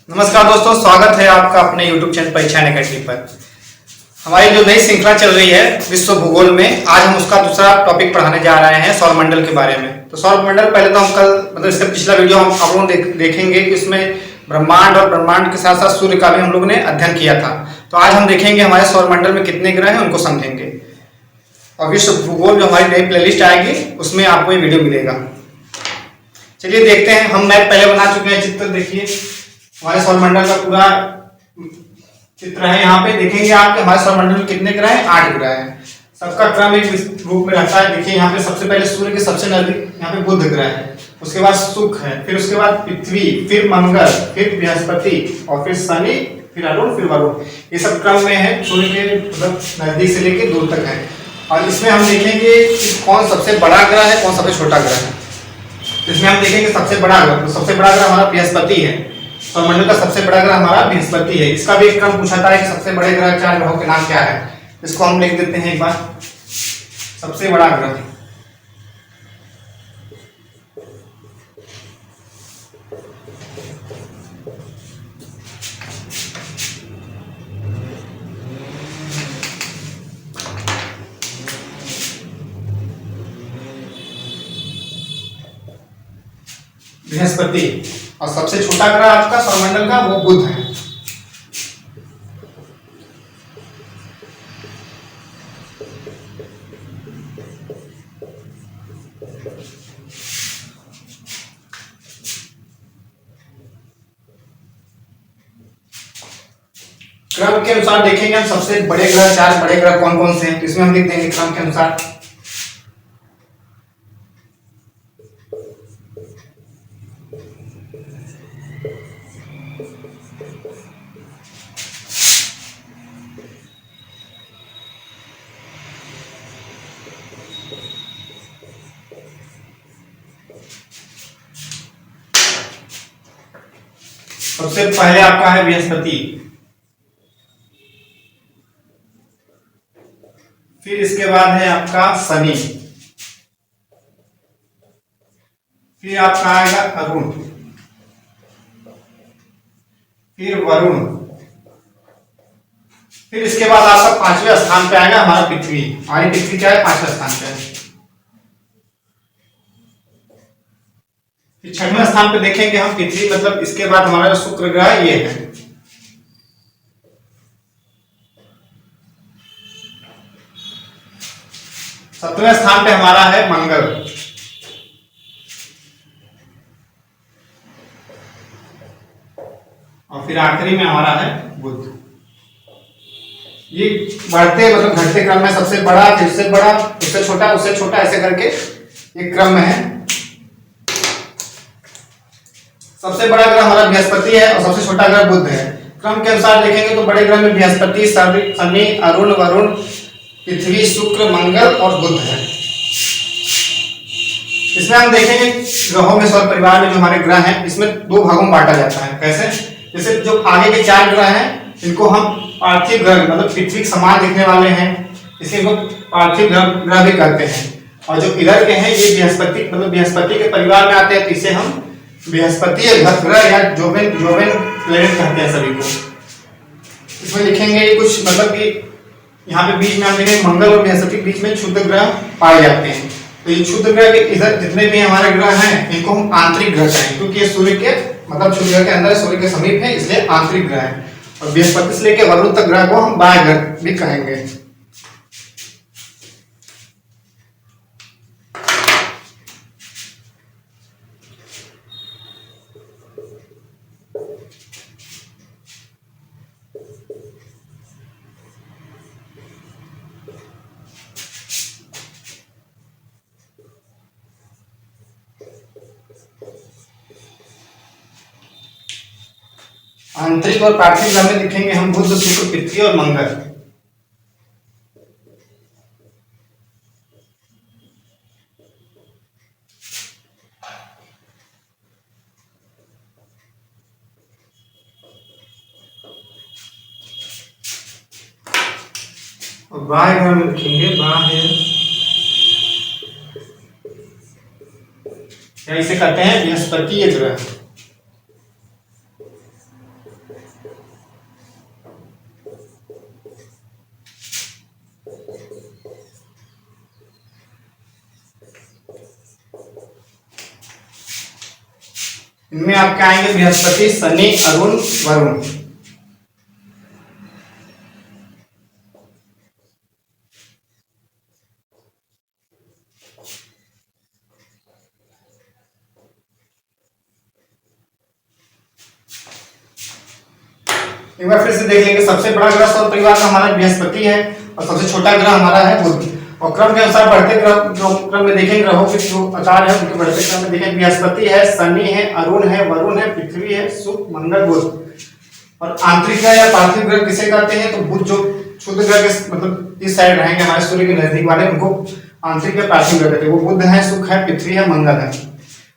नमस्कार दोस्तों, स्वागत है आपका अपने YouTube चैनल परीक्षा अकेडमी पर। हमारी जो नई श्रृंखला चल रही है विश्व भूगोल में, आज हम उसका दूसरा टॉपिक पढ़ाने जा रहे हैं सौरमंडल के बारे में। तो सौरमंडल पहले तो हम कल मतलब इसका पिछला वीडियो हम आप लोग देखेंगे कि उसमें ब्रह्मांड और ब्रह्मांड के साथ साथ सूर्य का भी हम लोग ने अध्ययन किया था। तो आज हम देखेंगे हमारे सौरमंडल में कितने ग्रह हैं, उनको समझेंगे। और विश्व भूगोल जो हमारी नई प्लेलिस्ट आएगी उसमें आपको ये वीडियो मिलेगा। चलिए देखते हैं। हम मैप पहले बना चुके हैं, चित्र देखिए हमारे सौरमंडल का पूरा चित्र है। यहाँ पे देखेंगे आप कि हमारे सौरमंडल में कितने ग्रह हैं, 8 ग्रह हैं। सबका क्रम एक रूप में रहता है। देखिए यहाँ पे सबसे पहले सूर्य के सबसे नजदीक यहाँ पे बुध ग्रह है, उसके बाद शुक्र है, फिर उसके बाद पृथ्वी, फिर मंगल, फिर बृहस्पति और फिर शनि, फिर अरुण, फिर वरुण। ये सब क्रम में है, सूर्य के मतलब नजदीक से लेकर दूर तक है। और इसमें हम देखेंगे कि कौन सबसे बड़ा ग्रह है, कौन सबसे छोटा ग्रह है। इसमें हम देखेंगे सबसे बड़ा ग्रह, तो सबसे बड़ा ग्रह हमारा बृहस्पति है। सौरमंडल का सबसे बड़ा ग्रह हमारा बृहस्पति है। इसका भी एक क्रम पूछा है कि सबसे बड़े ग्रह 4 ग्रहों के नाम क्या है। इसको हम लिख देते हैं एक बार। सबसे बड़ा ग्रह बृहस्पति, और सबसे छोटा ग्रह आपका सौरमंडल का वो बुध है। क्रम के अनुसार देखेंगे हम सबसे बड़े ग्रह, 4 बड़े ग्रह कौन कौन से हैं। इसमें हम लिख देंगे क्रम के अनुसार। सबसे पहले आपका है बृहस्पति, फिर इसके बाद है आपका शनि, फिर आपका आएगा अरुण, फिर वरुण, फिर इसके बाद आपका 5वें स्थान पे आएगा हमारा पृथ्वी। हमारी पृथ्वी क्या है, 5वें स्थान पे है। फिर 6वें स्थान पे देखेंगे हम पृथ्वी, मतलब इसके बाद हमारा शुक्र ग्रह ये है। 7वें स्थान पे हमारा है मंगल, और फिर आखिरी में हमारा है बुध। ये बढ़ते मतलब घटते क्रम में सबसे बड़ा, फिर उससे बड़ा, उससे छोटा, उससे छोटा, ऐसे करके एक क्रम में है। सबसे बड़ा ग्रह हमारा बृहस्पति है और सबसे छोटा ग्रह बुध है। क्रम के अनुसार देखेंगे तो बड़े ग्रह में बृहस्पति, शनि, अरुण, वरुण, पृथ्वी, शुक्र, मंगल और बुध है। इसमें हम देखेंगे ग्रहों में सौर परिवार में जो हमारे ग्रह हैं, इसमें 2 भागों में बांटा जाता है। कैसे? जैसे जो आगे के 4 ग्रह हैं इनको हम पार्थिव ग्रह मतलब पृथ्वी के समान दिखने वाले हैं, इसलिए इनको पार्थिव ग्रह भी कहते हैं। और जो इधर के हैं ये बृहस्पति मतलब बृहस्पति के परिवार में आते हैं, तो इसे हम बृहस्पति ग्रह या जोवेन प्लेनेट कहते हैं सभी को। इसमें लिखेंगे कुछ मतलब कि यहाँ पे बीच में हम देखेंगे मंगल और बृहस्पति के बीच में क्षुद्र ग्रह पाए जाते हैं। तो ये क्षुद्र ग्रह के इधर जितने भी हमारे ग्रह हैं इनको हम आंतरिक ग्रह कहेंगे, क्योंकि ये सूर्य के मतलब क्षुद्र ग्रह के अंदर, सूर्य के समीप है, इसलिए आंतरिक ग्रह है। और बृहस्पति से लेकर वरुण तक ग्रह को हम बाह्य ग्रह भी कहेंगे। आंतरिक और पार्थिव ग्रह में लिखेंगे हम बुध, शुक्र, पृथ्वी और मंगल। और बाह्य ग्रह में लिखेंगे बाह्य, या इसे कहते हैं बृहस्पति ग्रह। इनमें आपके आएंगे बृहस्पति, शनि, अरुण, वरुण। एक बार फिर से देख लेंगे। सबसे बड़ा ग्रह सौर परिवार का हमारा बृहस्पति है और सबसे छोटा ग्रह हमारा है बुध। और क्रम के अनुसार बढ़ते क्रम में देखेंगे ग्रहों के जो आकार है उनके बढ़ते क्रम में देखें। बृहस्पति है, शनि है, अरुण है, वरुण है, पृथ्वी है, शुक्र, मंगल, बुध। और आंतरिक ग्रह या पार्थिव ग्रह किसे कहते हैं? तो बुध जो शुद्ध ग्रह के मतलब इस साइड रहेंगे हमारे सूर्य के नजदीक वाले, उनको आंतरिक या पार्थिव ग्रह कहते हैं। वो बुध है, शुक्र है, पृथ्वी है, मंगल है।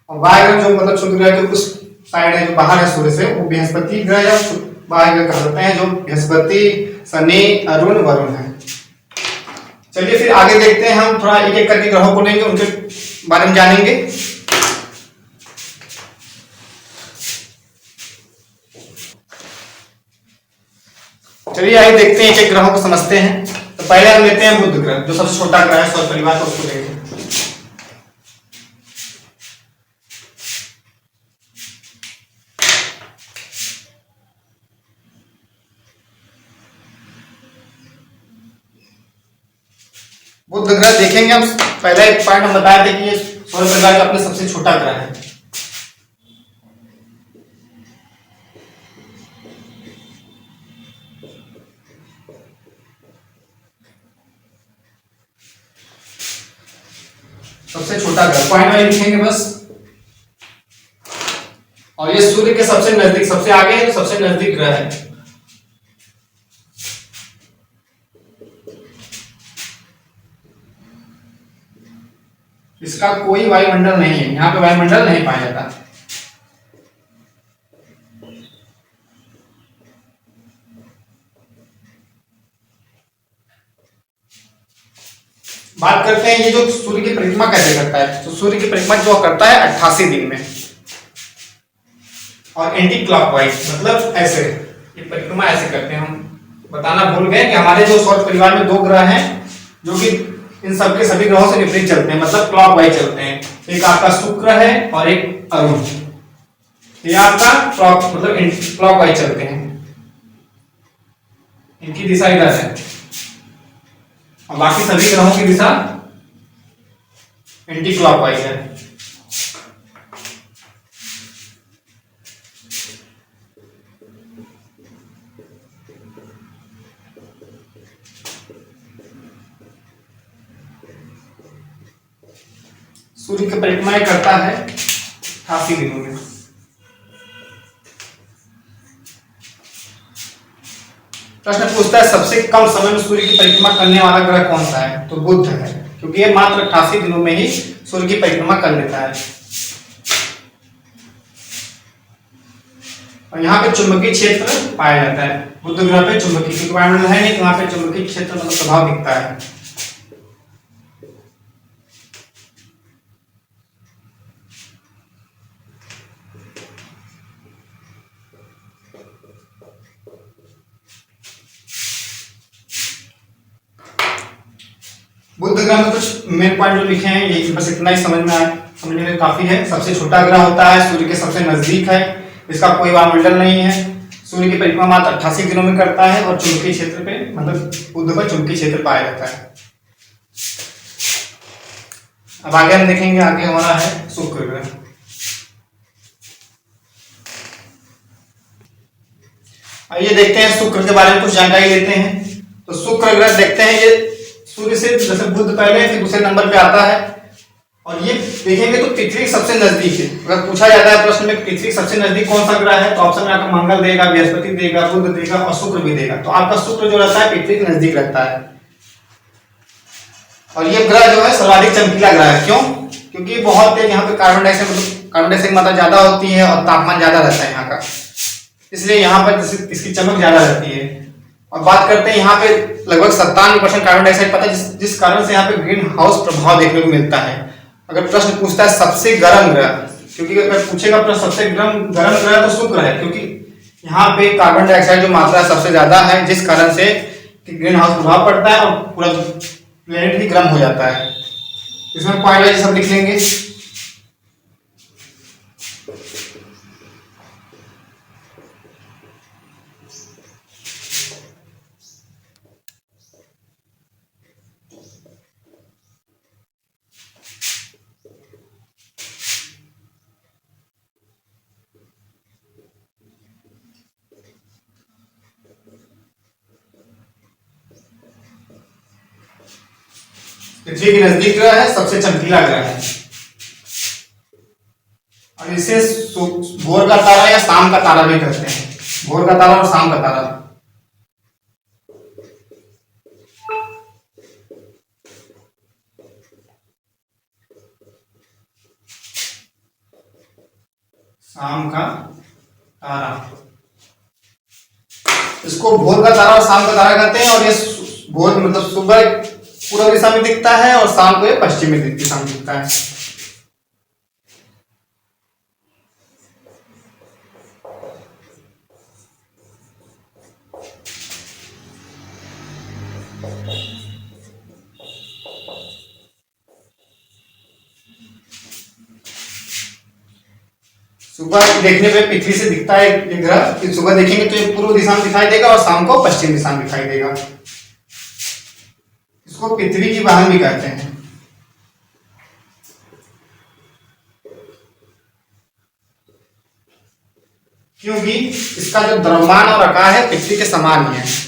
और बाह्य ग्रह जो मतलब शुद्ध ग्रह के उस साइड है जो बाहर है सूर्य से, वो बृहस्पति ग्रह या बाह्य ग्रह कहलाते हैं, जो बृहस्पति, शनि, अरुण, वरुण है। चलिए फिर आगे देखते हैं, हम थोड़ा एक एक करके ग्रहों को लेंगे, उनके बारे में जानेंगे। चलिए आइए देखते हैं, एक एक ग्रहों को समझते हैं। तो पहले हम लेते हैं बुध ग्रह, जो सबसे छोटा ग्रह है सौर परिवार का, उसको लेंगे। बुध ग्रह देखेंगे हम। पहले एक पॉइंट हम बताए थे कि ये सौर परिवार का अपने सबसे छोटा ग्रह है। सबसे छोटा ग्रह पॉइंट में लिखेंगे बस। और ये सूर्य के सबसे नजदीक, सबसे आगे है तो सबसे नजदीक ग्रह है। इसका कोई वायुमंडल नहीं है, यहाँ पे वायुमंडल नहीं पाया जाता। बात करते हैं ये जो सूर्य की परिक्रमा कैसे करता है। तो सूर्य की परिक्रमा जो करता है 88 दिन में, और एंटी क्लॉकवाइज, मतलब ऐसे ये परिक्रमा ऐसे करते हैं। हम बताना भूल गए कि हमारे जो सौर परिवार में दो ग्रह हैं जो कि इन सबके सभी ग्रहों से विपरीत चलते हैं, मतलब क्लॉकवाइज चलते हैं। एक आपका शुक्र है और एक अरुण, ये आपका क्लॉकवाइज चलते हैं, इनकी दिशा इधर है। और बाकी सभी ग्रहों की दिशा एंटी क्लॉकवाइज है। सूर्य की परिक्रमा करता है 88 दिनों में। प्रश्न पूछता है सबसे कम समय में सूर्य की परिक्रमा करने वाला ग्रह कौन सा है? तो बुध है, क्योंकि ये मात्र 88 दिनों में ही सूर्य की परिक्रमा कर लेता है। और यहाँ पे चुंबकीय क्षेत्र पाया जाता है बुध ग्रह पे। चुंबकीय, क्योंकि वायुमंडल है नहीं तो वहां पे चुंबकीय क्षेत्र मतलब प्रभाव दिखता है। बुध ग्रह में कुछ मेन पॉइंट जो लिखे हैं ये बस इतना ही समझने में काफी है। सबसे छोटा ग्रह होता है, सूर्य के सबसे नजदीक है, इसका कोई वायुमंडल नहीं है, सूर्य की परिक्रमा मात्र 88 दिनों में करता है, और चुंबकीय क्षेत्र पे मतलब बुध पर चुंबकीय क्षेत्र पाया जाता है। अब आगे हम देखेंगे, आगे हमारा है शुक्र ग्रह। आइए देखते हैं शुक्र के बारे में कुछ जानकारी लेते हैं। तो शुक्र ग्रह देखते हैं, ये सूर्य से जैसे बुध पहले फिर दूसरे नंबर पे आता है, और ये देखेंगे तो पृथ्वी सबसे नजदीक है। अगर पूछा जाता है प्रश्न में पृथ्वी सबसे नजदीक कौन सा ग्रह है, तो ऑप्शन में आपका मंगल देगा, बृहस्पति देगा, बुध देगा और शुक्र भी देगा। तो आपका शुक्र जो रहता है पृथ्वी के नजदीक रहता है। और ये ग्रह जो है सर्वाधिक चमकीला ग्रह है। क्यों? क्योंकि बहुत तेज यहाँ पे कार्बन डाइऑक्साइड की मात्रा ज्यादा होती है और तापमान ज्यादा रहता है यहाँ का, इसलिए यहाँ पर इसकी चमक ज्यादा रहती है। और बात करते हैं यहाँ पे लगभग 97% कार्बन डाइऑक्साइड पता है, जिस कारण से यहाँ पे ग्रीन हाउस प्रभाव देखने को मिलता है। अगर प्रश्न पूछता है सबसे गर्म ग्रह, क्योंकि अगर पूछेगा प्रश्न सबसे गर्म ग्रह तो शुक्र है, क्योंकि यहाँ पे कार्बन डाइऑक्साइड जो मात्रा सबसे ज्यादा है, जिस कारण से ग्रीन हाउस प्रभाव पड़ता है और पूरा प्लेनेट ही गर्म हो जाता है। इसमें पॉइंट वाइज सब लिख लेंगे। पृथ्वी के नजदीक ग्रह है, सबसे चमकीला ग्रह है। और इसे भोर का तारा या शाम का तारा भी कहते हैं, भोर का तारा और शाम का तारा। शाम का तारा, इसको भोर का तारा और शाम का तारा कहते हैं। और ये भोर मतलब सुबह पूर्व दिशा में दिखता है और शाम को ये पश्चिमी दिशा में दिखता है। सुबह देखने पे पृथ्वी से दिखता है ये ग्रह कि सुबह देखेंगे तो ये पूर्व दिशा में दिखाई देगा और शाम को पश्चिम दिशा में दिखाई देगा। इसको पृथ्वी की वाहन भी कहते हैं। क्योंकि इसका जो द्रव्यमान और आकार है पृथ्वी के समान ही है।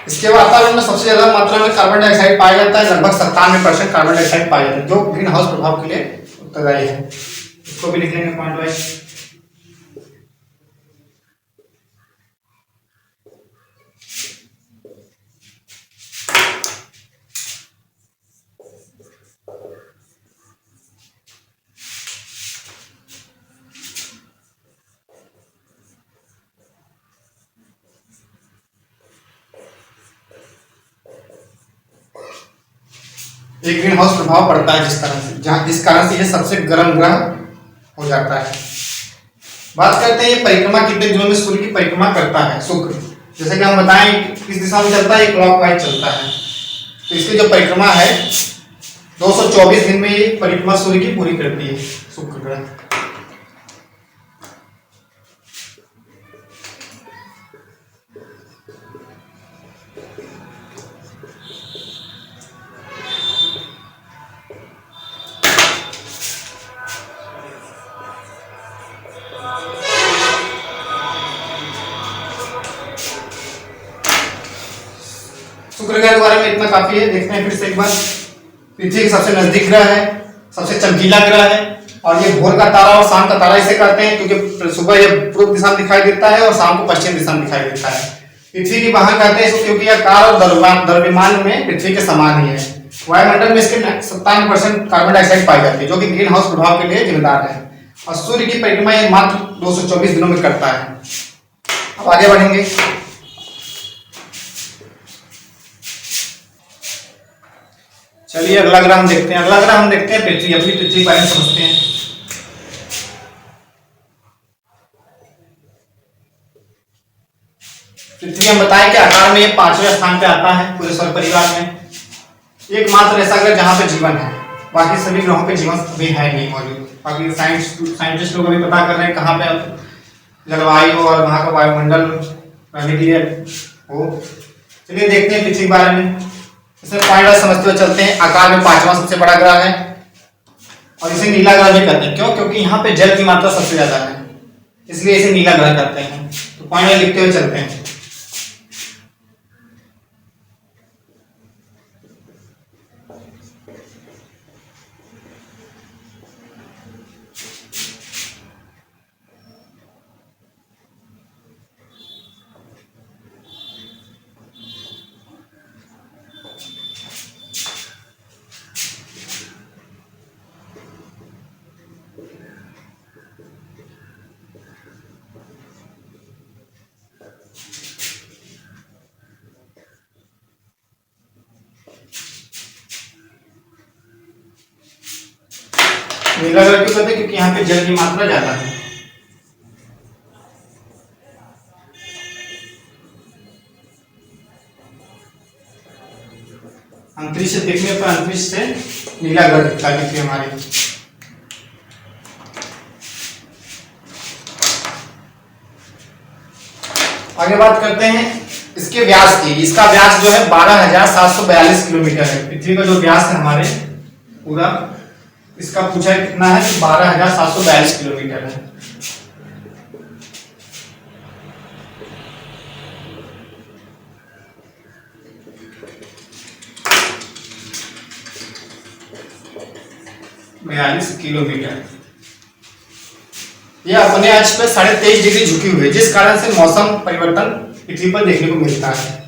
इसके वातावरण में सबसे ज्यादा मात्रा में कार्बन डाइऑक्साइड पाया जाता है, लगभग 97% कार्बन डाइऑक्साइड पाया जाता है, जो ग्रीन हाउस प्रभाव के लिए उत्तरदायी है। इसको भी लिख लेंगे पॉइंट वाइज। एक ग्रीन हाउस प्रभाव पड़ता है जिस कारण से यह सबसे गर्म ग्रह हो जाता है। बात करते हैं ये परिक्रमा कितने दिनों में सूर्य की परिक्रमा करता है। शुक्र, जैसे कि हम बताएं किस दिशा में चलता है, क्लॉकवाइज चलता है। तो इसकी जो परिक्रमा है 224 दिन में ये परिक्रमा सूर्य की पूरी करती है शुक्र ग्रह। शुक्र ग्रह के बारे में इतना काफी है। देखते हैं फिर से एक बार। पृथ्वी के सबसे नजदीक ग्रह है, सबसे चमकीला ग्रह है और ये भोर का तारा और शाम का तारा इसे कहते हैं क्योंकि सुबह ये पूर्व दिशा में दिखाई देता है और शाम को पश्चिम दिशा में दिखाई देता है। पृथ्वी की वाहन कहते हैं क्योंकि यह आकार और द्रव्यमान में पृथ्वी के समान ही है। वायुमंडल में इसके 97% कार्बन डाइऑक्साइड पाई जाती है जो कि ग्रीन हाउस प्रभाव के लिए जिम्मेदार है। और सूर्य की परिक्रमा ये मात्र 224 दिनों में करता है। अब आगे बढ़ेंगे। चलिए अगला ग्रह हम देखते हैं। अगला ग्रह हम देखते हैं पृथ्वी। अपनी पृथ्वी के बारे में समझते हैं। पृथ्वी हम बताएं कि आकार में ये 5वें स्थान पे आता है पूरे सौर परिवार में। एकमात्र ऐसा ग्रह जहां पे जीवन है, बाकी सभी ग्रहों पे जीवन अभी है नहीं मौजूद। बाकी साइंटिस्ट लोग अभी पता कर रहे हैं कहाँ पे जलवायु और वहां का वायुमंडल हो। चलिए देखते हैं पृथ्वी के बारे में। इसमें पॉइंट समझते हुए चलते हैं। आकार में 5वां सबसे बड़ा ग्रह है और इसे नीला ग्रह भी कहते हैं। क्यों? क्योंकि यहाँ पे जल की मात्रा सबसे ज्यादा है, इसलिए इसे नीला ग्रह कहते हैं। तो पॉइंट लिखते हुए चलते हैं। नीला ग्रह क्यों कहते हैं? क्योंकि यहाँ पे जल की मात्रा ज्यादा है। अंतरिक्ष से देखने पर अंतरिक्ष से नीला ग्रह दिखता है पृथ्वी हमारे। आगे बात करते हैं इसके व्यास की। इसका व्यास जो है 12,742 किलोमीटर है। पृथ्वी का जो व्यास है हमारे पूरा, इसका पूछा है कितना है, 12,742 किलोमीटर है। किलोमीटर। ये अपने अक्ष पर 23.5 डिग्री झुकी हुई है, जिस कारण से मौसम परिवर्तन पृथ्वी पर देखने को मिलता है।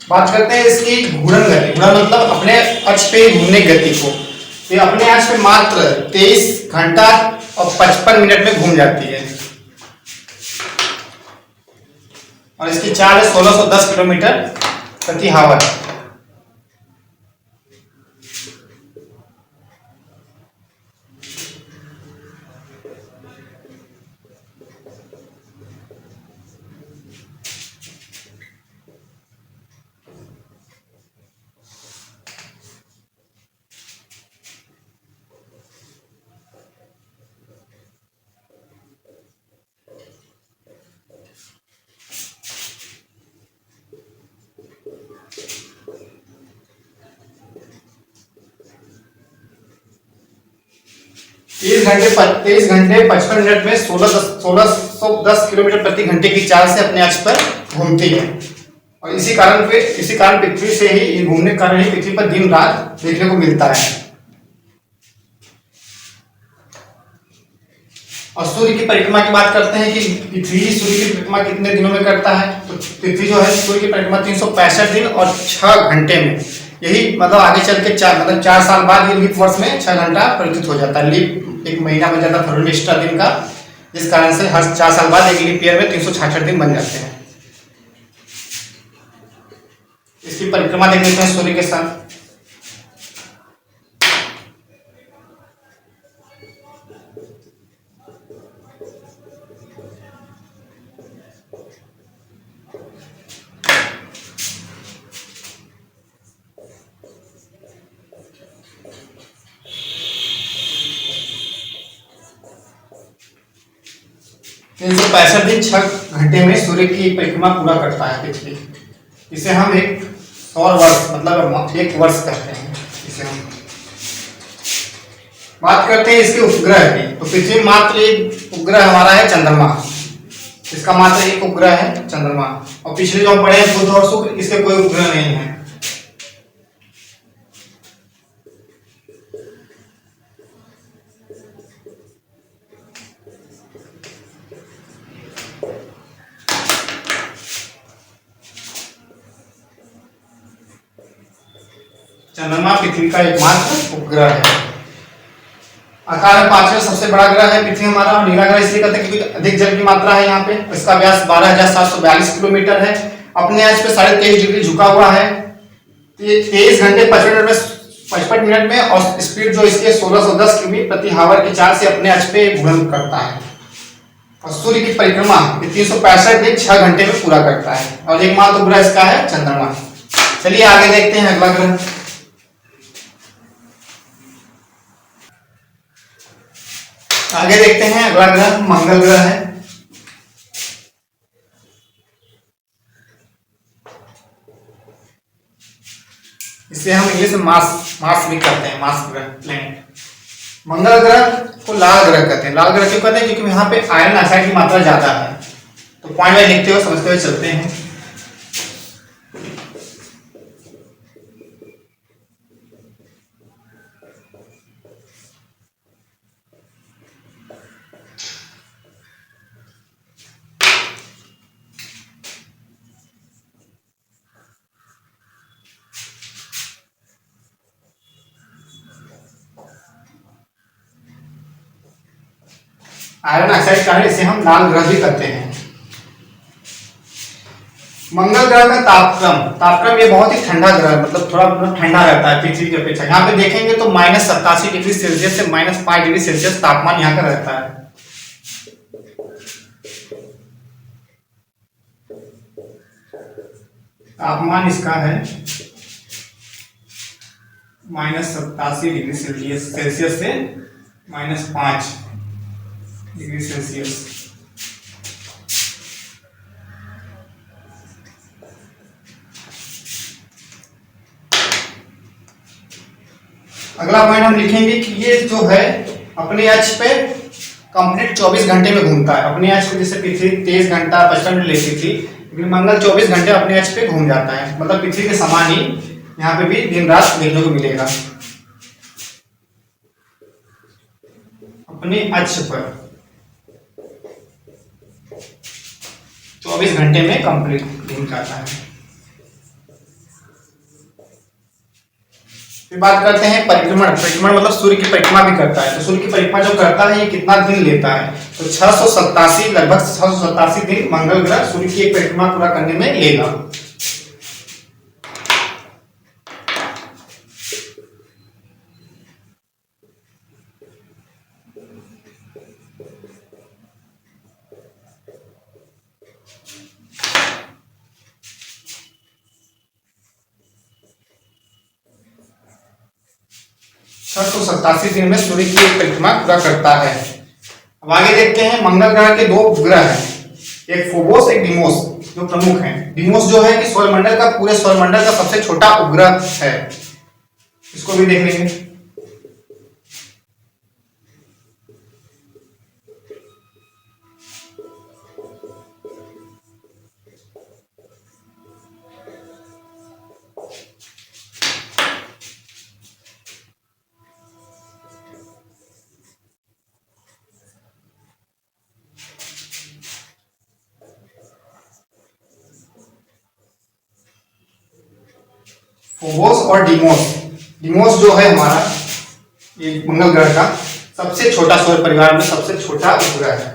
बात करते हैं इसकी घूर्णन गति। घूर्णन मतलब अपने अक्ष पे घूमने की गति को। ये अपने अक्ष पे मात्र 23 घंटा और 55 मिनट में घूम जाती है और इसकी चाल है 1610 किलोमीटर प्रति हावर। तेईस घंटे 55 मिनट में 1610 किलोमीटर प्रति घंटे की चाल से अपने अक्ष पर घूमती है और इसी कारण पृथ्वी से ही घूमने के कारण ही पृथ्वी पर दिन रात देखने को मिलता है। और सूर्य की परिक्रमा की बात करते हैं कि पृथ्वी सूर्य की परिक्रमा कितने दिनों में करता है। तो पृथ्वी जो है सूर्य की परिक्रमा 365 दिन और 6 घंटे में, यही मतलब आगे चल के 4 साल बाद ये लीप वर्ष में 6 घंटा परिवर्तित हो जाता है। लीप एक महीना बन जाता है फरवरी एक्स्ट्रा दिन का, जिस कारण से हर 4 साल बाद एक लीप ईयर में 366 दिन बन जाते हैं। इसकी परिक्रमा देख लेते हैं सूर्य के साथ। तीन सौ 65 दिन 6 घंटे में सूर्य की परिक्रमा पूरा करता है पृथ्वी। इसे हम एक सौर वर्ष मतलब एक वर्ष कहते हैं इसे हम। बात करते हैं इसके उपग्रह की। तो पृथ्वी मात्र एक उपग्रह हमारा है चंद्रमा। इसका मात्र एक उपग्रह है चंद्रमा, और पिछले जो हम पढ़े हैं बुध और शुक्र, इसके कोई उपग्रह नहीं है। चंद्रमा पृथ्वी का एकमात्र उपग्रह है। आकार में 5वां सबसे बड़ा ग्रह है पृथ्वी हमारा। और नीला ग्रह इसलिए कहते हैं क्योंकि अधिक जल की मात्रा है यहाँ पे। इसका व्यास 12,742 किलोमीटर है। अपने अक्ष पे 23.5 डिग्री झुका हुआ है। 23 घंटे 55 मिनट में और स्पीड जो इसके 1610 किमी प्रति हावर की चाल से अपने अक्ष पे घूर्णन करता है। और सूर्य की परिक्रमा 365 दिन 6 घंटे में पूरा करता है और एकमात्र उपग्रह इसका है चंद्रमा। चलिए आगे देखते हैं अगला ग्रह। आगे देखते हैं अगला ग्रह मंगल ग्रह है। इसे हम इंग्लिश में मार्स भी कहते हैं, मार्स ग्रह प्लैनेट। मंगल ग्रह को लाल ग्रह कहते हैं। लाल ग्रह क्यों कहते हैं? क्योंकि यहाँ पे आयरन ऑक्साइड की मात्रा ज्यादा है। तो पॉइंट वाइज लिखते हुए समझते हुए चलते हैं। आयरन ऑक्साइड कारण इसे हम लाल ग्रह भी कहते हैं। मंगल ग्रह का तापक्रम तापक्रम ये बहुत ही ठंडा ग्रह है, मतलब थोड़ा मतलब ठंडा रहता है पृथ्वी की अपेक्षा। यहाँ पे देखेंगे तो -87 डिग्री सेल्सियस से -5 डिग्री सेल्सियस तापमान यहाँ का रहता है। तापमान इसका है -87 डिग्री सेल्सियस से -5 डिग्री सेल्सियस। अगला पॉइंट हम लिखेंगे कि ये जो है अपने अक्ष पे कंप्लीट 24 घंटे में घूमता है। अपने अक्ष पे जैसे पृथ्वी 23 घंटा 55 मिनट लेती थी, लेकिन मंगल 24 घंटे अपने अक्ष पे घूम जाता है। मतलब पृथ्वी के समान ही यहाँ पे भी दिन रात देखने को मिलेगा। अपने अक्ष पर 24 घंटे में कंप्लीट घूम जाता है। फिर बात करते हैं परिक्रमण। परिक्रमण मतलब सूर्य की परिक्रमा भी करता है। तो सूर्य की परिक्रमा जो करता है ये कितना दिन लेता है? तो 687 लगभग 687 दिन मंगल ग्रह सूर्य की एक परिक्रमा पूरा करने में लेगा। छह सौ 87 दिन में सूर्य की एक परिक्रमा पूरा करता है। अब आगे देखते हैं मंगल ग्रह के दो उपग्रह हैं, एक फोबोस एक डिमोस, जो प्रमुख हैं। डिमोस जो है कि सौरमंडल का पूरे सौरमंडल का सबसे छोटा उपग्रह है, इसको भी देख लेंगे। फोबोस और डिमोस। डिमोस जो है हमारा ये मंगल ग्रह का सबसे छोटा सौर परिवार में सबसे छोटा उपग्रह है।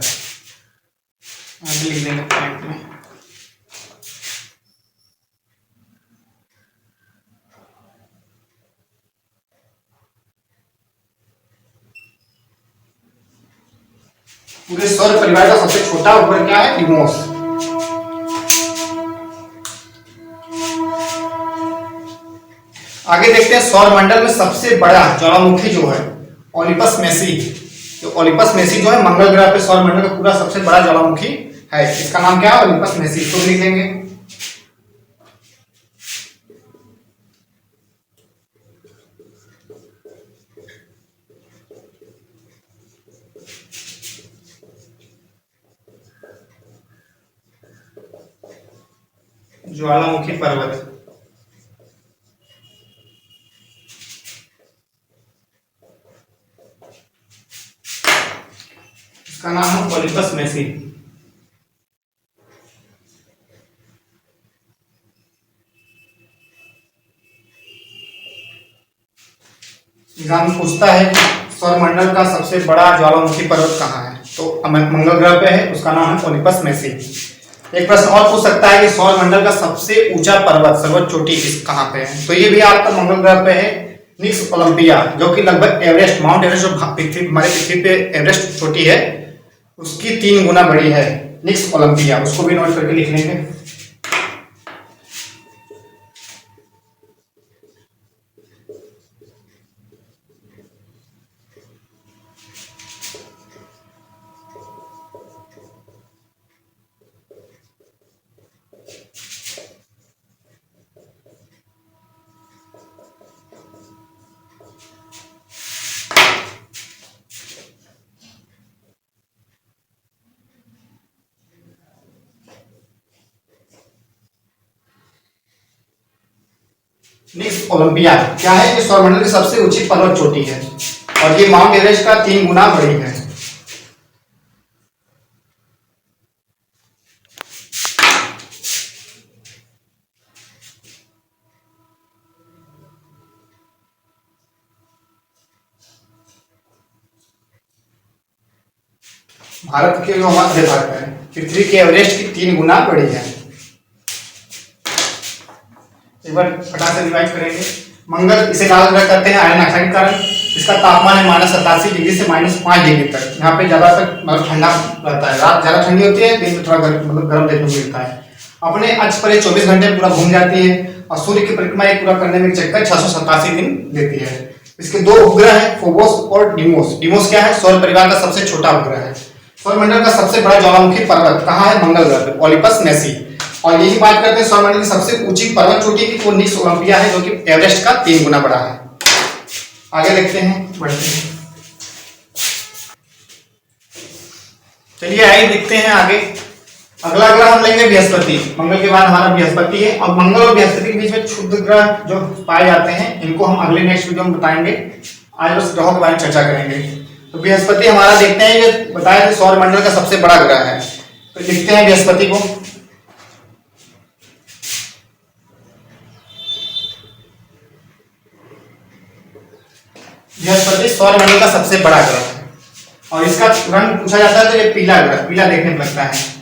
लिख देंगे पॉइंट में। पूरे सौर परिवार का सबसे छोटा उपग्रह क्या है? डिमोस। आगे देखते हैं सौरमंडल में सबसे बड़ा ज्वालामुखी जो है ओलिपस मेसी। तो ओलिपस मेसी जो है मंगल ग्रह पे सौरमंडल का पूरा सबसे बड़ा ज्वालामुखी है। इसका नाम क्या है? Olympus Messi. तो लिख देंगे। ज्वालामुखी पर्वत। इसका नाम है ओलिपस मेसी। एग्जाम पूछता है कि सौरमंडल का सबसे बड़ा ज्वालामुखी पर्वत कहाँ है? तो मंगल ग्रह पे है, उसका नाम है ओलिपस मेसी। एक प्रश्न और पूछ सकता है कि सौरमंडल का सबसे ऊंचा पर्वत सर्वोच्च चोटी कहाँ पे है? तो ये भी आपका मंगल ग्रह पे है, निक्स ओलंपिया, जो कि लगभग एवरेस्ट माउंट एवरेस्ट जो हमारे पृथ्वी पे एवरेस्ट चोटी है उसकी 3 गुना बड़ी है, निक्स ओलंपिया। उसको भी नोट करके लिख लेंगे। निक्स ओलंपिया क्या है? ये सौरमंडल की सबसे ऊंची पर्वत चोटी है और ये माउंट एवरेस्ट का 3 गुना बड़ी है। भारत के जो हमारे भारत है पृथ्वी के एवरेस्ट की 3 गुना बड़ी है। पर फटाक से रिवाइज करेंगे। मंगल इसे लाल ग्रह कहते हैं आयरन ऑक्साइड के कारण। इसका तापमान है -87 डिग्री से -5 डिग्री तक। यहाँ पे ज्यादा तक मतलब ठंडा रहता है, रात ज्यादा ठंडी होती है, दिन में थोड़ा मतलब गर्म देखने को मिलता है। अपने अक्ष पर ये 24 घंटे पूरा घूम जाती है और सूर्य की परिक्रमा एक पूरा करने में चक्कर 687 दिन लेती है। इसके दो उपग्रह हैं, फोबोस और डीमोस। डीमोस क्या है? सौर परिवार का सबसे छोटा उपग्रह है। सौरमंडल का सबसे बड़ा ज्वालामुखी पर्वत कहाँ है? मंगल ग्रह पे, ओलिपस नेसी। और यही बात करते हैं सौरमंडल की सबसे ऊंची पर्वत चोटी की, वो निक्स ओलंपिया है, जो कि एवरेस्ट का 3 गुना बड़ा है। आगे देखते हैं, बढ़ते हैं। चलिए आइए देखते हैं आगे। अगला ग्रह हम लेंगे बृहस्पति। मंगल के बाद हमारा बृहस्पति है। और मंगल और बृहस्पति के बीच में क्षुद्र ग्रह जो पाए जाते हैं, इनको हम अगले नेक्स्ट वीडियो में बताएंगे। आज उस ग्रहों के बारे में चर्चा करेंगे। तो बृहस्पति हमारा देखते हैं, ये बताया कि सौरमंडल का सबसे बड़ा ग्रह है। तो लिखते हैं बृहस्पति को। बृहस्पति सौरमंडल का सबसे बड़ा ग्रह है और इसका रंग पूछा जाता है तो ये पीला ग्रह, पीला देखने में लगता है।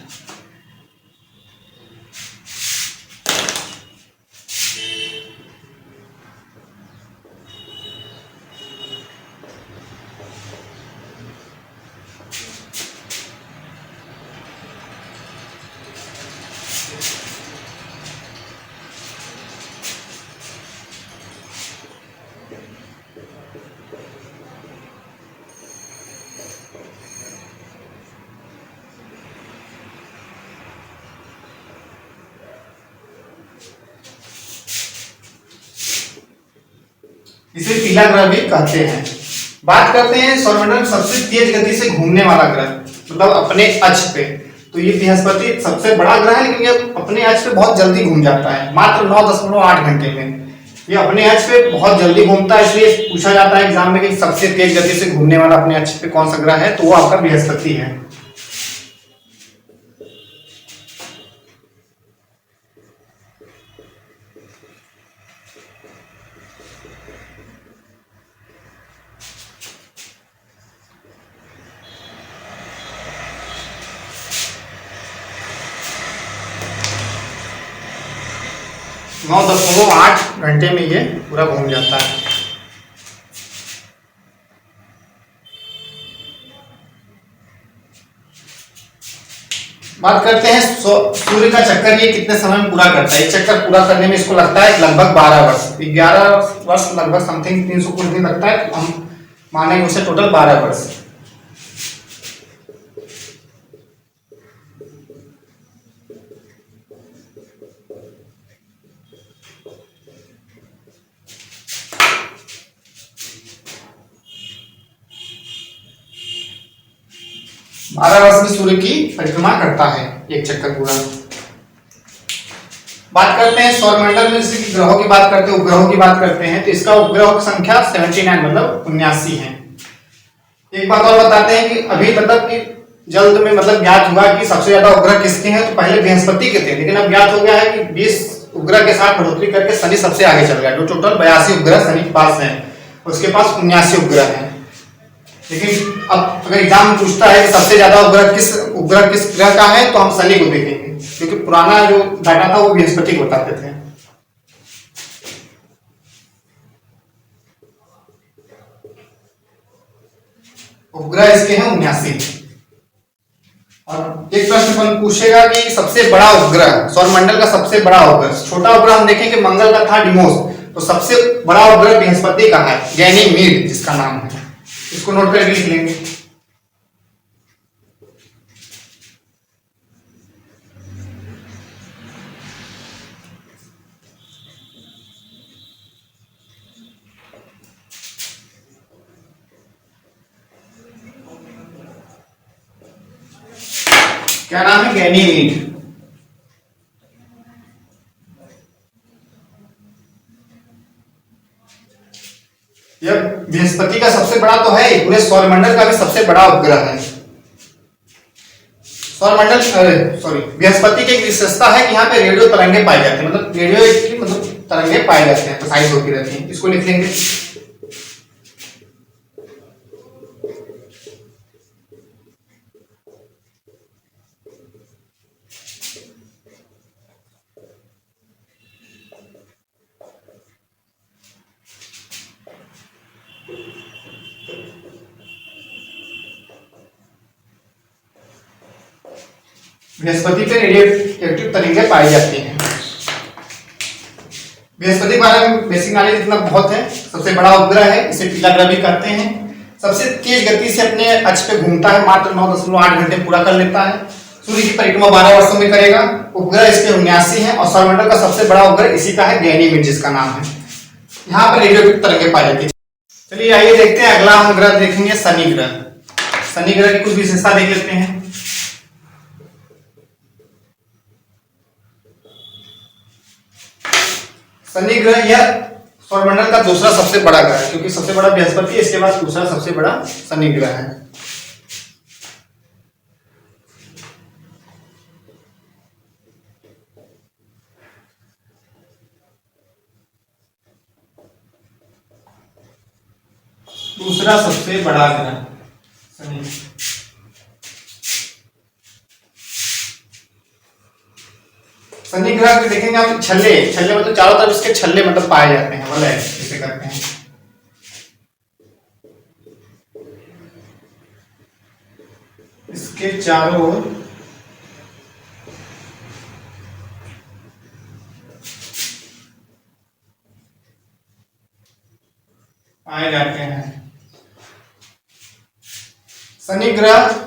इसे पीला ग्रह भी कहते हैं। बात करते हैं सौरमंडल में सबसे तेज गति से घूमने वाला ग्रह, मतलब अपने अक्ष पे। तो ये बृहस्पति सबसे बड़ा ग्रह है, लेकिन ये अपने अक्ष पे बहुत जल्दी घूम जाता है, मात्र 9.8 घंटे में। ये अपने अक्ष पे बहुत जल्दी घूमता है, इसलिए पूछा जाता है एग्जाम में कि सबसे तेज गति से घूमने वाला अपने अक्ष पे कौन सा ग्रह है, तो वो आपका बृहस्पति है। नौ 9.8 घंटे में ये पूरा घूम जाता है। बात करते हैं सूर्य का चक्कर ये कितने समय में पूरा करता है। एक चक्कर पूरा करने में इसको लगता है लगभग 12 वर्ष, 11 वर्ष लगभग समथिंग 300 कुछ दिन लगता है। तो हम मानेंगे उसे टोटल 12 वर्ष। बारह वर्ष में सूर्य की परिक्रमा करता है एक चक्कर पूरा। बात करते हैं सौरमंडल में जैसे ग्रहों की बात करते हैं, उपग्रहों की बात करते हैं, तो इसका उपग्रहों की संख्या 79 मतलब 79 है। एक बात और बताते हैं कि अभी मतलब कि जल्द में मतलब ज्ञात हुआ कि सबसे ज्यादा उपग्रह किसके हैं। तो पहले बृहस्पति के थे, लेकिन अब ज्ञात हो गया है कि 20 उपग्रह के साथ बढ़ोतरी करके शनि सबसे आगे चल गया। जो टोटल 82 उपग्रह शनि के पास है, उसके पास 79 उपग्रह है। लेकिन अब अगर एग्जाम में पूछता है कि सबसे ज्यादा उपग्रह किस ग्रह का है, तो हम शनि को देखेंगे, क्योंकि पुराना जो डाटा था वो बृहस्पति को बताते थे। उपग्रह इसके हैं 79। और एक प्रश्न पूछेगा कि सबसे बड़ा उपग्रह, सौरमंडल का सबसे बड़ा उपग्रह, छोटा उपग्रह हम देखें कि मंगल का था डिमोस, तो सबसे बड़ा उपग्रह बृहस्पति का है, गैनीमीड जिसका नाम है। इसको नोट करके लिख लेंगे। क्या नाम है? गैनीमीड। यह बृहस्पति का सबसे बड़ा तो है, पूरे सौरमंडल का भी सबसे बड़ा उपग्रह है। सौरमंडल सॉरी बृहस्पति की एक विशेषता है कि यहाँ पे रेडियो तरंगे पाई जाती है, मतलब रेडियो की मतलब तरंगे पाए जाते हैं, प्रसारित होती रहती हैं। इसको लिख लेंगे। बृहस्पति पे रेडियो एक्टिव तरंगें पाई जाती हैं। बृहस्पति के बारे में बेसिक नॉलेज इतना बहुत है। सबसे बड़ा उपग्रह है, इसे पीला ग्रह भी कहते हैं। सबसे तेज गति से अपने अक्ष पे घूमता है, मात्र 9.8 घंटे पूरा कर लेता है। सूर्य की परिक्रमा 12 वर्षों में करेगा। उपग्रह इसके 79 है और सौरमंडल का सबसे बड़ा उपग्रह इसी का है, गैनीमेड जिसका नाम है। यहाँ पर रेडियो एक्टिव तरंगें पाई जाती है। चलिए आइए देखते हैं, अगला हम ग्रह देखेंगे शनि ग्रह। शनि ग्रह की कुछ विशेषता देख लेते हैं। शनि ग्रह यह सौरमंडल का दूसरा सबसे बड़ा ग्रह है, क्योंकि सबसे बड़ा बृहस्पति, इसके बाद दूसरा सबसे बड़ा शनि ग्रह है। दूसरा सबसे बड़ा ग्रह शनि। शनि ग्रह के देखेंगे आप, छल्ले छल्ले मतलब चारों तरफ इसके छल्ले मतलब पाए जाते हैं, वलय जिसे कहते हैं। इसके चारों ओर पाए जाते हैं। शनि ग्रह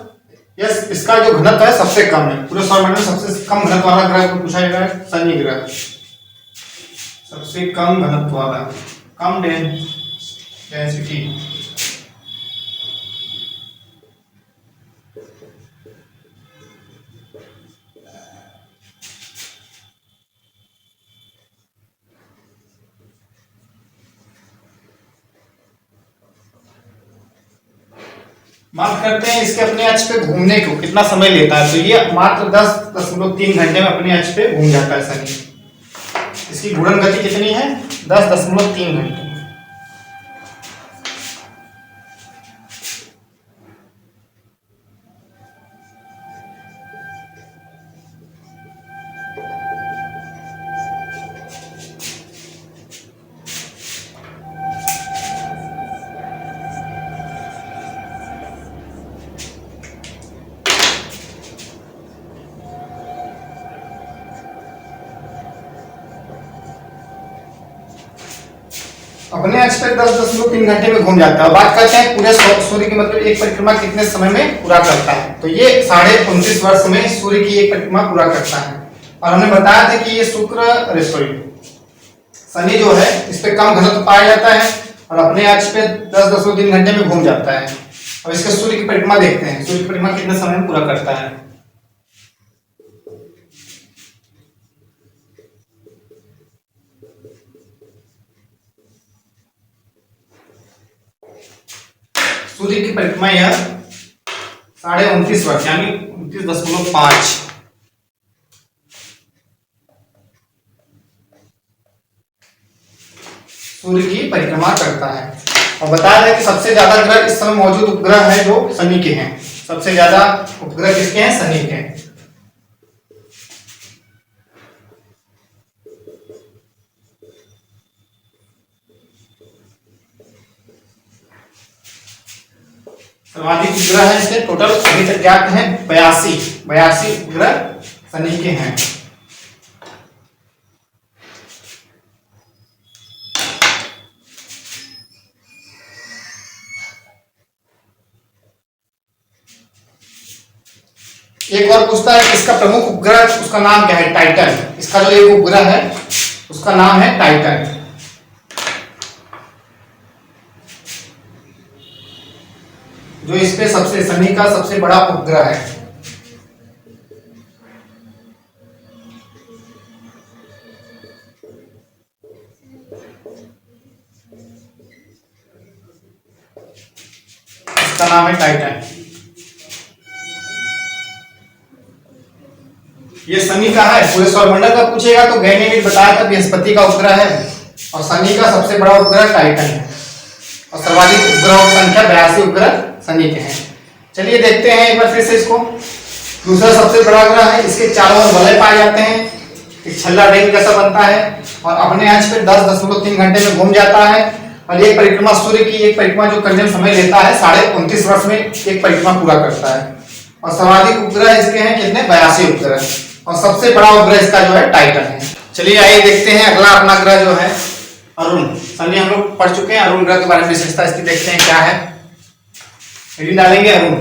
इसका जो घनत्व है सबसे कम है, पूरे सौरमंडल सबसे कम घनत्व वाला ग्रह को पूछा जाएगा शनि ग्रह। सबसे कम घनत्व वाला, कम डेंसिटी। बात करते हैं इसके अपने अक्ष पे घूमने को कितना समय लेता है, तो ये मात्र 10.3 घंटे में अपने अक्ष पे घूम जाता है शनि। इसकी घूर्णन गति कितनी है? 10.3 घंटे। अपने अक्ष पे 10.3 घंटे में घूम जाता है। बात करते हैं पूरे सूर्य की मतलब एक परिक्रमा कितने समय में पूरा करता है, तो ये 29.5 वर्ष में सूर्य की एक परिक्रमा पूरा करता है। और हमने बताया था कि ये शनि जो है इस पे कम घनत्व पाया जाता है और अपने अक्ष पे 10.3 घंटे में घूम जाता है। अब इसके सूर्य की परिक्रमा देखते हैं, सूर्य की परिक्रमा कितने समय में पूरा करता है। सूर्य की परिक्रमा यह 29.5 वर्ष यानी 29.5 सूर्य की परिक्रमा करता है। और बताया है कि सबसे ज्यादा ग्रह इस समय मौजूद उपग्रह है जो शनि के हैं। सबसे ज्यादा उपग्रह किसके हैं? शनि के हैं। सर्वाधिक उपग्रह है इसके टोटल अभी तक ज्ञात है 82 उपग्रह शनि के हैं। एक और पूछता है कि इसका प्रमुख उपग्रह, उसका नाम क्या है? टाइटन। इसका जो एक उपग्रह है उसका नाम है टाइटन। जो इस पे सबसे शनि का सबसे बड़ा उपग्रह है। इसका नाम है टाइटन। ये शनि का है। पूरे सौरमंडल का पूछेगा तो गैनीमेड बताया था बृहस्पति का उपग्रह है और शनि का सबसे बड़ा उपग्रह टाइटन है और सर्वाधिक उपग्रहों की संख्या 82 उपग्रह शनि के हैं। चलिए देखते हैं एक बार फिर से इसको। दूसरा सबसे बड़ा ग्रह है, इसके चारों ओर वलय पाए जाते हैं, एक छल्ला रिंग जैसा बनता है और अपने अक्ष पे 10.3 घंटे में घूम जाता है और एक परिक्रमा सूर्य की एक परिक्रमा जो करने में समय लेता है 29.5 वर्ष में एक परिक्रमा पूरा करता है। और सर्वाधिक उपग्रह इसके हैं कितने, 82 उपग्रह। और सबसे बड़ा उपग्रह इसका जो है टाइटन है। चलिए आइए देखते हैं अगला अपना ग्रह जो है अरुण। सनी हम लोग पढ़ चुके हैं, अरुण ग्रह के बारे में विशेषता इसकी देखते हैं क्या है। हेडिंग डालेंगे अरुण।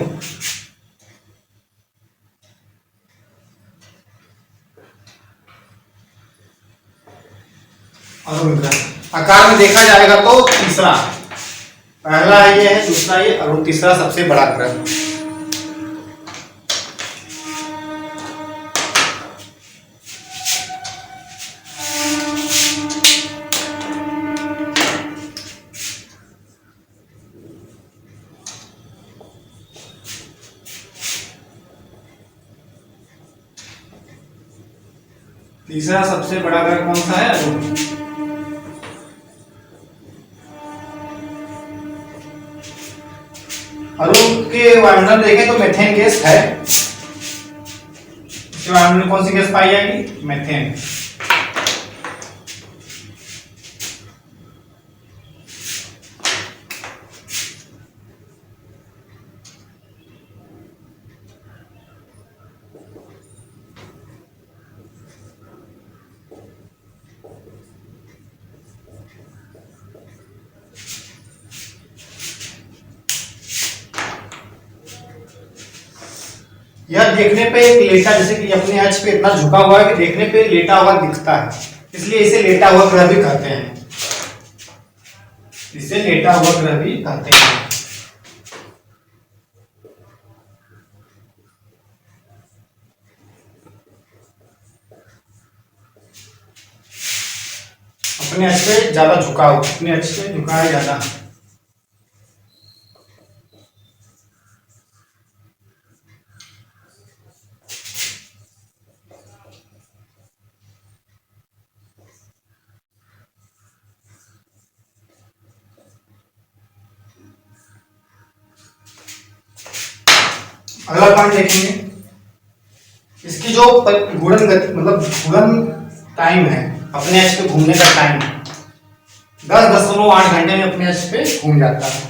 अरुण ग्रह आकार में देखा जाएगा तो तीसरा, पहला ये है, दूसरा ये, अरुण तीसरा सबसे बड़ा ग्रह। तीसरा सबसे बड़ा ग्रह कौन सा है, अरुण। अरुण के वायुमंडल देखें तो मेथेन गैस है। इसके वायुमंडल में कौन सी गैस पाई जाएगी, मेथेन। यह देखने पे एक लेटा, जैसे कि अपने अक्ष पे इतना झुका हुआ है कि देखने पे लेटा हुआ दिखता है, इसलिए इसे लेटा हुआ ग्रह भी कहते हैं। इसे लेटा हुआ ग्रह भी कहते हैं। अपने अक्ष पे ज्यादा झुकाव, अपने अक्ष पे झुकाव ज्यादा। अगला पॉइंट देखेंगे, इसकी जो घूर्णन गति मतलब घूर्णन टाइम है, अपने अक्ष पे घूमने का टाइम 10.8 घंटे में अपने अक्ष पे घूम जाता है।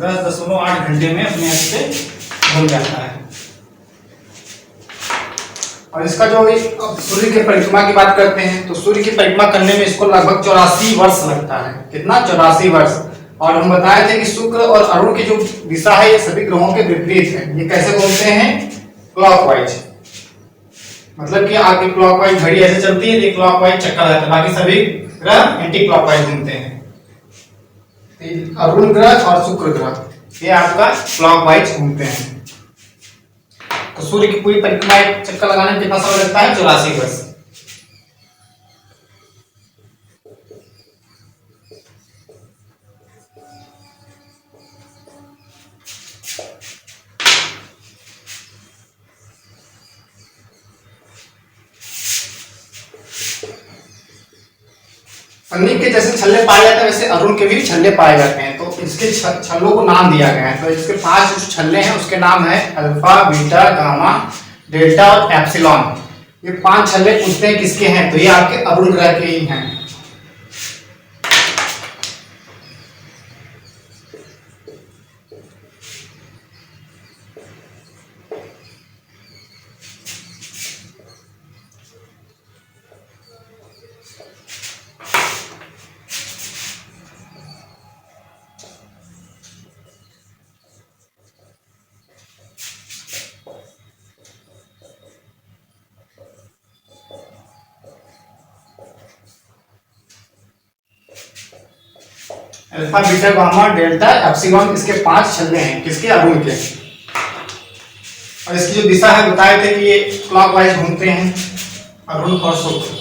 दस दशमलव 8 घंटे में अपने अक्ष पे घूम जाता है। और इसका जो सूर्य की परिक्रमा की बात करते हैं तो सूर्य की परिक्रमा करने में इसको लगभग 84 वर्ष लगता है। कितना, 84 वर्ष। और हम बताए थे कि शुक्र और अरुण की जो दिशा है ये सभी ग्रहों के विपरीत है। ये कैसे घूमते हैं, क्लॉकवाइज, मतलब कि आपकी क्लॉकवाइज घड़ी ऐसे चलती है, ये क्लॉकवाइज चक्कर रहता है, बाकी सभी ग्रह एंटी क्लॉकवाइज घूमते हैं। अरुण ग्रह और शुक्र ग्रह ये आपका क्लॉकवाइज घूमते हैं। तो सूर्य की पूरी परिक्रमा एक चक्कर लगाने में कितना समय लगता है, 84 वर्ष। सन्नी के जैसे छल्ले पाए जाते हैं वैसे अरुण के भी छल्ले पाए जाते हैं। तो इसके छल्लों को नाम दिया गया है। तो इसके 5 जो छल्ले हैं उसके नाम है अल्फा, बीटा, गामा, डेल्टा और एप्सिलॉन। ये 5 छल्ले पूछते हैं किसके हैं, तो ये आपके अरुण ग्रह के ही हैं। Alpha, beta, gamma, delta, epsilon, इसके 5 छल्ले हैं किसके, अरुण के। और इसकी जो दिशा है बताए थे कि ये क्लॉकवाइज घूमते हैं, अरुण और शुक्र।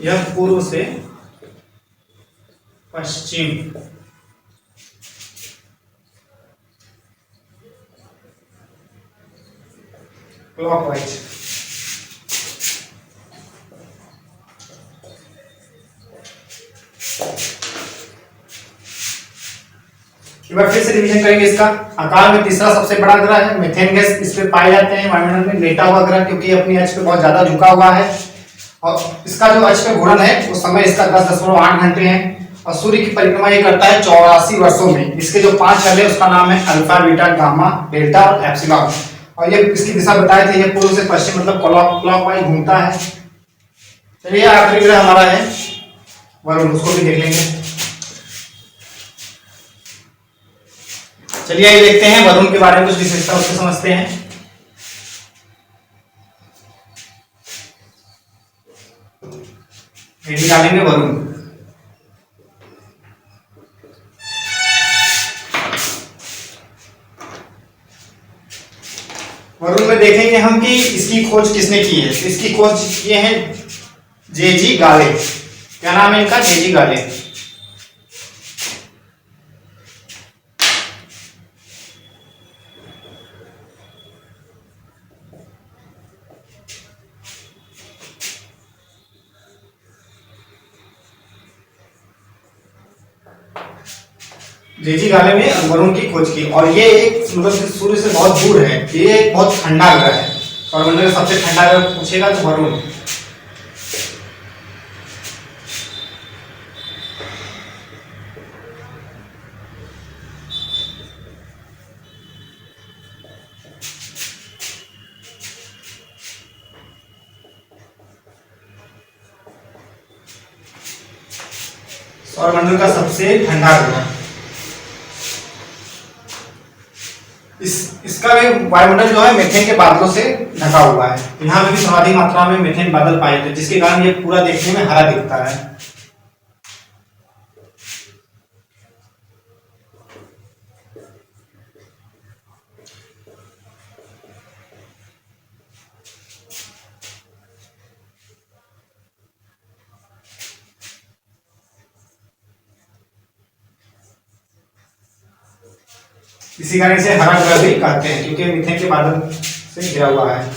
यह पूर्व से पश्चिम क्लॉकवाइज। एक बार फिर से रिवीजन करेंगे इसका। आकार में तीसरा सबसे बड़ा ग्रह है। मीथेन गैस इस पे पाए जाते हैं वायुमंडल में, लेटा हुआ ग्रह क्योंकि अपनी अक्ष पे बहुत ज्यादा झुका हुआ है। और इसका जो अक्ष पे घूर्णन है वो समय इसका 10.8 घंटे है। और सूर्य की परिक्रमा ये करता है 84 वर्षों में। इसके जो 5 छल है उसका नाम है अल्फा, बीटा, गामा, डेल्टा और एप्सिलॉन। और ये इसकी दिशा बताए थे, ये पूर्व से पश्चिम मतलब क्लॉकवाइज घूमता है। चलिए आखिरी ग्रह हमारा है वरुण, उसको भी देख लेंगे। चलिए ये देखते हैं वरुण के बारे में कुछ विशेषता उसको समझते हैं। ये निकालेंगे वरुण। वरुण में देखेंगे हम कि इसकी खोज किसने की है। इसकी खोज ये है जे.जी. गाले। क्या नाम है इनका? जे.जी. गाले। जे.जी. गाले ने वरुण की खोज की। और ये एक मतलब सूर्य से बहुत दूर है, ये एक बहुत ठंडा ग्रह है। सौरमंडल में सबसे ठंडा ग्रह पूछेगा तो वरुण। सौरमंडल का सबसे ठंडा ग्रह। इसका भी वायुमंडल जो है मीथेन के बादलों से ढका हुआ है। यहाँ पे भी सर्वाधिक मात्रा में मीथेन बादल पाए जाते हैं, जिसके कारण ये पूरा देखने में हरा दिखता है। इसी कारण से हरा ग्रह भी कहते हैं क्योंकि मीथेन के बादल से घिरा हुआ है।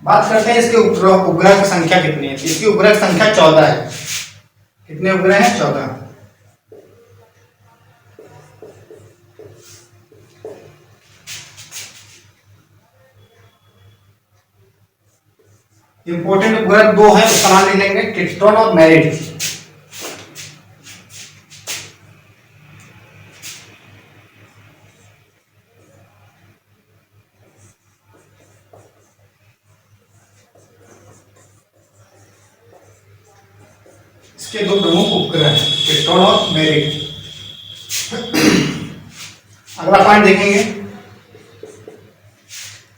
बात करते हैं इसके उपग्रह की संख्या कितनी है। इसकी उपग्रह की संख्या 14 है। कितने उपग्रह हैं? 14। इंपोर्टेंट उपग्रह 2 है, उसका नाम लिख लेंगे, ट्रिस्टोन और मेरिट। इसके 2 प्रमुख उपग्रह हैं, ट्रिस्टोन और मेरिट। अगला पॉइंट देखेंगे।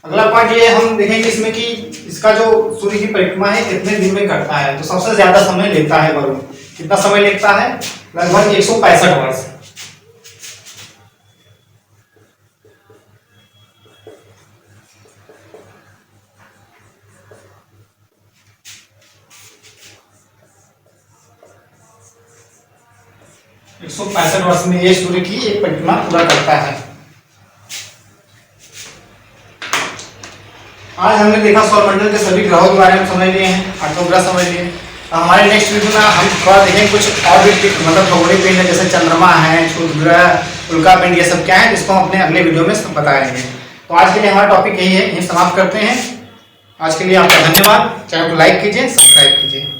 अगला पॉइंट ये हम देखेंगे इसमें कि इसका जो सूर्य की परिक्रमा है कितने दिन में करता है। तो सबसे ज्यादा समय लेता है वरुण। कितना समय लेता है? लगभग 165 वर्ष। एक 165 वर्ष में ये सूर्य की एक परिक्रमा पूरा करता है। आज हमने देखा सौरमंडल के सभी ग्रहों के बारे में समझ लिए हैं, 8 ग्रह समझ लिए। हमारे नेक्स्ट वीडियो में हम थोड़ा देखेंगे कुछ और भी मतलब खगोलीय पिंड है, जैसे चंद्रमा है, क्षुद्र ग्रह, उल्का पिंड, ये सब क्या है, जिसको हम अपने अगले वीडियो में बताएंगे। तो आज के लिए हमारा टॉपिक यही है, यही समाप्त करते हैं। आज के लिए आपका धन्यवाद। चैनल को लाइक कीजिए, सब्सक्राइब कीजिए।